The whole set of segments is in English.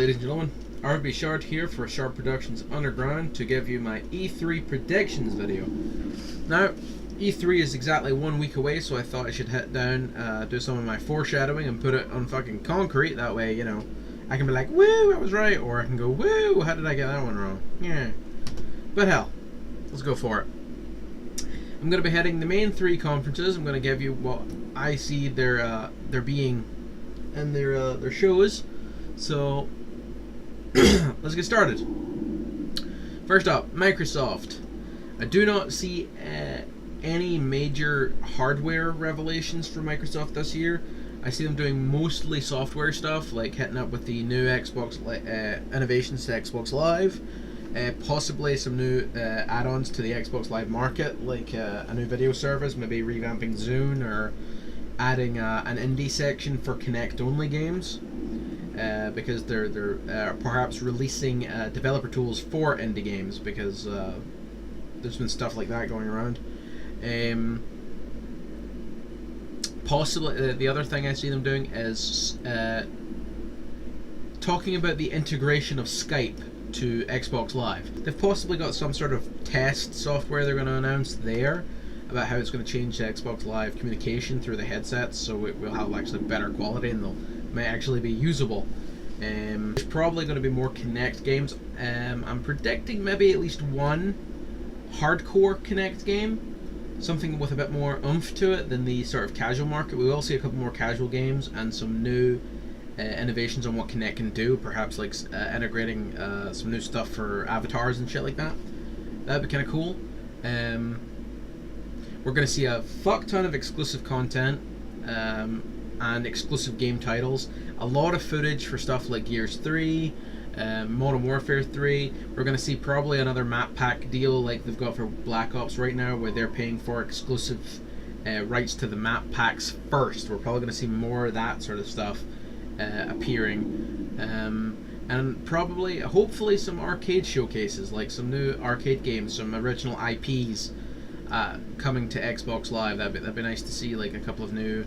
ladies and gentlemen, RB Shard here for Shard Productions Underground to give you my E3 predictions video. Now, E3 is exactly 1 week away, so I thought I should head down, do some of my foreshadowing and put it on fucking concrete. That way, you know, I can be like, woo, I was right, or I can go, woo, how did I get that one wrong? Yeah. But hell, let's go for it. I'm going to be heading the main 3 conferences. I'm going to give you what I see they're being and their shows. So let's get started. First up, Microsoft. I do not see any major hardware revelations for Microsoft this year. I see them doing mostly software stuff, like hitting up with the new Xbox innovations to Xbox Live, possibly some new add-ons to the Xbox Live Market, like a new video service, maybe revamping Zune, or adding an indie section for Kinect-only games, because they're perhaps releasing developer tools for indie games, because there's been stuff like that going around. Possibly the other thing I see them doing is talking about the integration of Skype to Xbox Live. They've possibly got some sort of test software they're going to announce there about how it's going to change Xbox Live communication through the headsets, so it will have actually better quality and they'll may actually be usable. There's probably going to be more Kinect games. I'm predicting maybe at least one hardcore Kinect game, something with a bit more oomph to it than the sort of casual market. We will see a couple more casual games and some new innovations on what Kinect can do, perhaps like integrating some new stuff for avatars and shit like that. That'd be kind of cool. We're going to see a fuck ton of exclusive content and exclusive game titles. A lot of footage for stuff like Gears 3, Modern Warfare 3. We're going to see probably another map pack deal like they've got for Black Ops right now, where they're paying for exclusive rights to the map packs first. We're probably going to see more of that sort of stuff appearing. And probably, hopefully, some arcade showcases, like some new arcade games, some original IPs coming to Xbox Live. That'd be nice to see, like a couple of new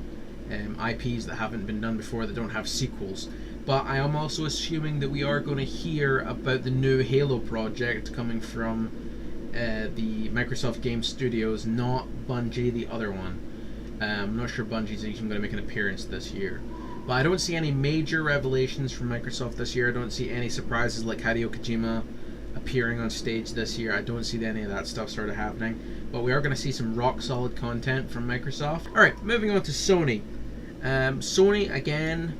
IPs that haven't been done before, that don't have sequels. But I am also assuming that we are going to hear about the new Halo project coming from the Microsoft Game Studios, not Bungie, the other one. I'm not sure Bungie's even going to make an appearance this year. But I don't see any major revelations from Microsoft this year. I don't see any surprises like Hideo Kojima appearing on stage this year. I don't see any of that stuff sort of happening. But we are going to see some rock solid content from Microsoft. Alright, moving on to Sony. Sony, again,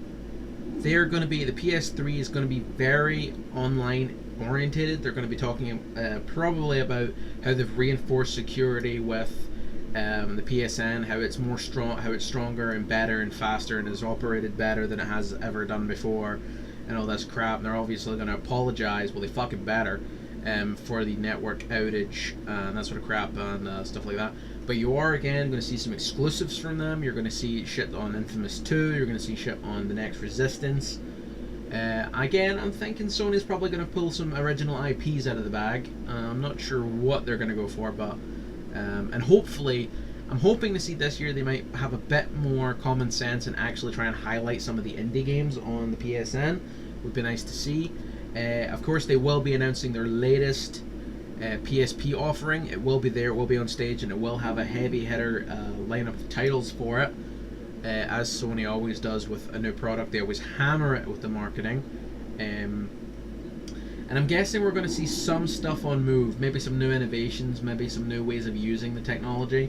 they're going to be, the PS3 is going to be very online orientated. They're going to be talking probably about how they've reinforced security with the PSN, how it's more strong, how it's stronger and better and faster and has operated better than it has ever done before, and all this crap. And they're obviously going to apologize, well, they fucking better, for the network outage and that sort of crap and stuff like that. But you are again going to see some exclusives from them. You're going to see shit on Infamous 2. You're going to see shit on the next Resistance. Again, I'm thinking Sony's probably going to pull some original IPs out of the bag. I'm not sure what they're going to go for, but and hopefully, I'm hoping to see this year they might have a bit more common sense and actually try and highlight some of the indie games on the PSN. Would be nice to see. Of course, they will be announcing their latest PSP offering. It will be there, it will be on stage, and it will have a heavy hitter lineup of titles for it. As Sony always does with a new product, they always hammer it with the marketing. And I'm guessing we're going to see some stuff on Move, maybe some new innovations, maybe some new ways of using the technology.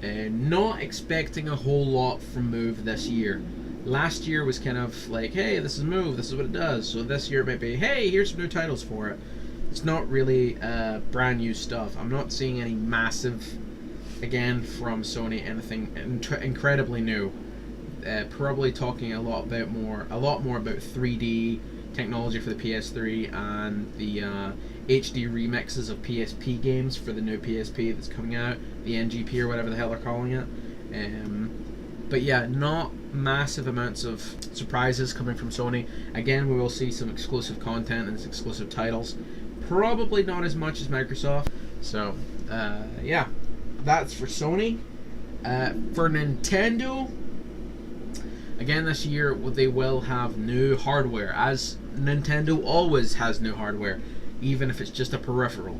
Not expecting a whole lot from Move this year. Last year was kind of like, hey, this is Move, this is what it does. So this year might be, hey, here's some new titles for it. It's not really brand new stuff. I'm not seeing any massive, again, from Sony, anything incredibly new. Probably talking a lot more about 3D technology for the PS3 and the HD remixes of PSP games for the new PSP that's coming out, the NGP or whatever the hell they're calling it. But yeah, not massive amounts of surprises coming from Sony. Again, we will see some exclusive content and exclusive titles. Probably not as much as Microsoft. So, yeah, that's for Sony. For Nintendo, again this year they will have new hardware. As Nintendo always has new hardware, even if it's just a peripheral.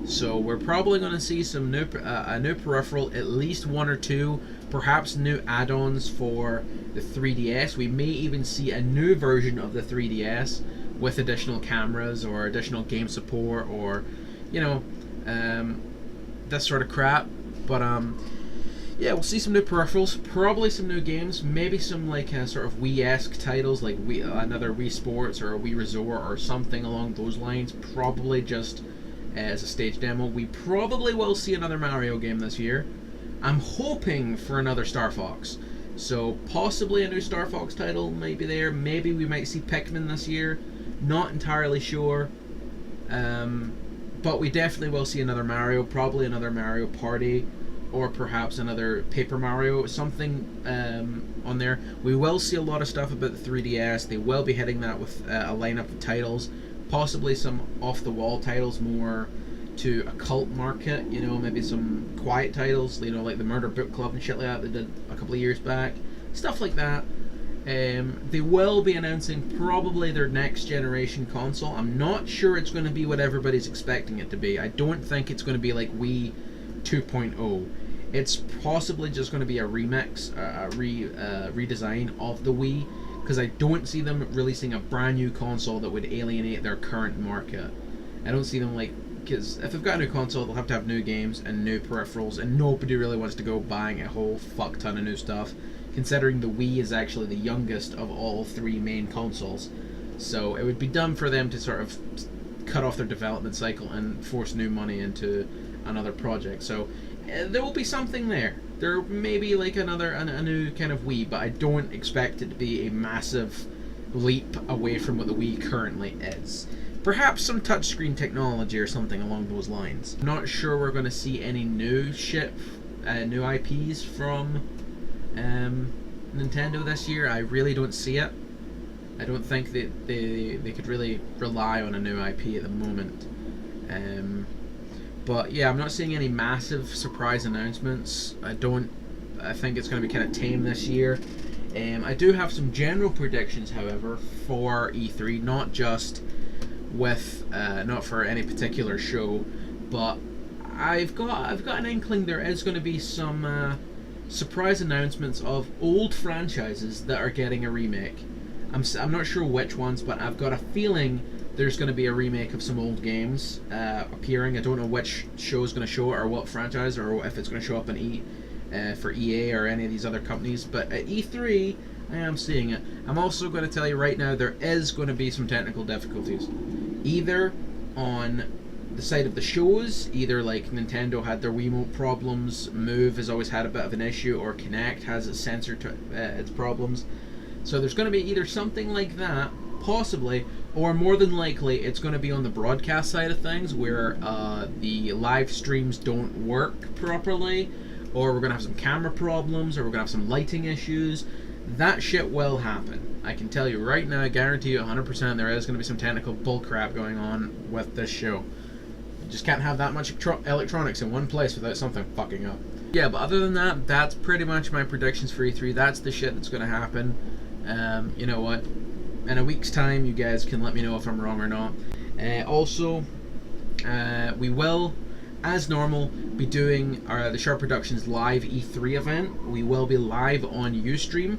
So we're probably going to see some a new peripheral, at least one or two, perhaps new add-ons for the 3DS. We may even see a new version of the 3DS with additional cameras or additional game support, or this sort of crap. But yeah, we'll see some new peripherals, probably some new games, maybe some like sort of Wii-esque titles, like another Wii Sports or a Wii Resort or something along those lines. Probably just as a stage demo. We probably will see another Mario game this year. I'm hoping for another Star Fox. So possibly a new Star Fox title might be there. Maybe we might see Pikmin this year. Not entirely sure. But we definitely will see another Mario, probably another Mario Party, or perhaps another Paper Mario, something on there. We will see a lot of stuff about the 3DS. They will be hitting that with a lineup of titles, possibly some off-the-wall titles more to a cult market, maybe some quiet titles, like the Murder Book Club and shit like that they did a couple of years back, stuff like that. They will be announcing probably their next generation console. I'm not sure it's going to be what everybody's expecting it to be. I don't think it's going to be like Wii 2.0. It's possibly just going to be a remix, redesign of the Wii, because I don't see them releasing a brand new console that would alienate their current market. I don't see them because if they've got a new console, they'll have to have new games and new peripherals, and nobody really wants to go buying a whole fuck ton of new stuff, considering the Wii is actually the youngest of all three main consoles. So it would be dumb for them to sort of cut off their development cycle and force new money into another project. So there will be something there. There may be like a new kind of Wii, but I don't expect it to be a massive leap away from what the Wii currently is. Perhaps some touchscreen technology or something along those lines. I'm not sure we're going to see any new new IPs from Nintendo this year. I really don't see it. I don't think that they could really rely on a new IP at the moment. But yeah, I'm not seeing any massive surprise announcements. I think it's going to be kind of tame this year. I do have some general predictions, however, for E3, not just with not for any particular show, but I've got an inkling there is going to be some surprise announcements of old franchises that are getting a remake. I'm not sure which ones, but I've got a feeling there's going to be a remake of some old games appearing. I don't know which show is going to show it or what franchise, or if it's going to show up in for EA or any of these other companies. But at E3, I am seeing it. I'm also going to tell you right now, there is going to be some technical difficulties. Either on the side of the shows, either like Nintendo had their Wiimote problems, Move has always had a bit of an issue, or Kinect has its sensor its problems. So there's going to be either something like that, possibly, or more than likely it's going to be on the broadcast side of things, where the live streams don't work properly, or we're going to have some camera problems, or we're going to have some lighting issues. That shit will happen. I can tell you right now, I guarantee you 100% there is going to be some technical bullcrap going on with this show. You just can't have that much electronics in one place without something fucking up. Yeah, but other than that, that's pretty much my predictions for E3. That's the shit that's going to happen. You know what? In a week's time, you guys can let me know if I'm wrong or not. Also, we will, as normal, be doing the Sharp Productions live E3 event. We will be live on Ustream.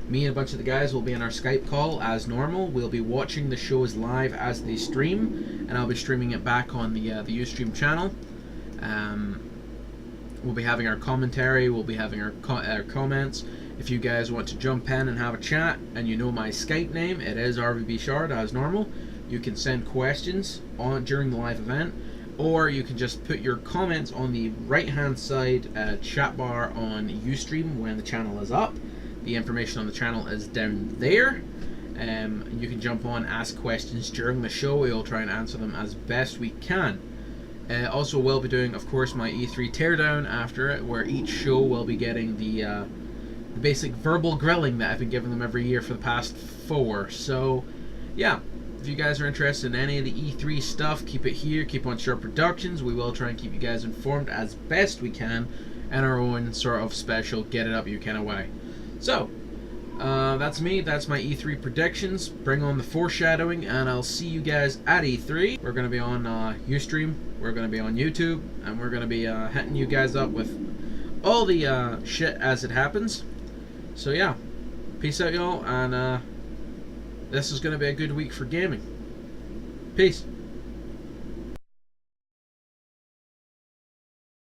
Me and a bunch of the guys will be in our Skype call as normal. We'll be watching the shows live as they stream, and I'll be streaming it back on the Ustream channel. We'll be having our commentary. We'll be having our comments. If you guys want to jump in and have a chat, and you know my Skype name, it is RVB Shard as normal. You can send questions during the live event, or you can just put your comments on the right hand side chat bar on Ustream when the channel is up. The information on the channel is down there. You can jump on, ask questions during the show. We'll try and answer them as best we can. Also, we'll be doing, of course, my E3 teardown after it, where each show will be getting the basic verbal grilling that I've been giving them every year for the past 4. So, yeah, if you guys are interested in any of the E3 stuff, keep it here, keep on Sharp Productions. We will try and keep you guys informed as best we can in our own sort of special get it up you kind of way. So, That's me. That's my E3 predictions. Bring on the foreshadowing, and I'll see you guys at E3. We're gonna be on Ustream. We're gonna be on YouTube, and we're gonna be hitting you guys up with all the shit as it happens. So yeah, peace out, y'all, and this is gonna be a good week for gaming. Peace.